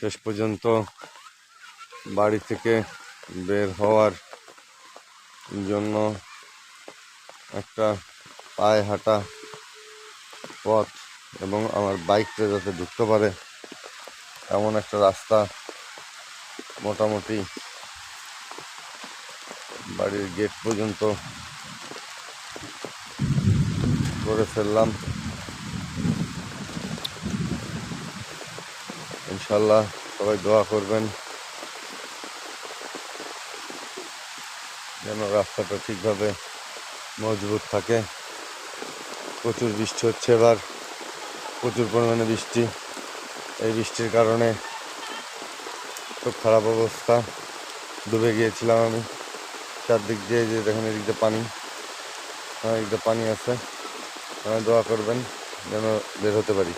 শেষ পর্যন্ত বাড়ি থেকে বের হওয়ার জন্য একটা পায়ে হাঁটা পথ এবং আমার বাইকটা যাতে ঢুকতে পারে এমন একটা রাস্তা মোটামুটি বাড়ির গেট পর্যন্ত করে ফেললাম। ইনশাল্লাহ সবাই দোয়া করবেন যেন রাস্তাটা ঠিকভাবে মজবুত থাকে। প্রচুর বৃষ্টি হচ্ছে এবার, প্রচুর পরিমাণে বৃষ্টি। এই বৃষ্টির কারণে খুব খারাপ অবস্থা, ডুবে গিয়েছিলাম আমি। চারদিক দিয়ে যে দেখেন এদিক দিয়ে পানি, এদিক দিয়ে পানি আছে। দোয়া করবেন যেন বের হতে পারি।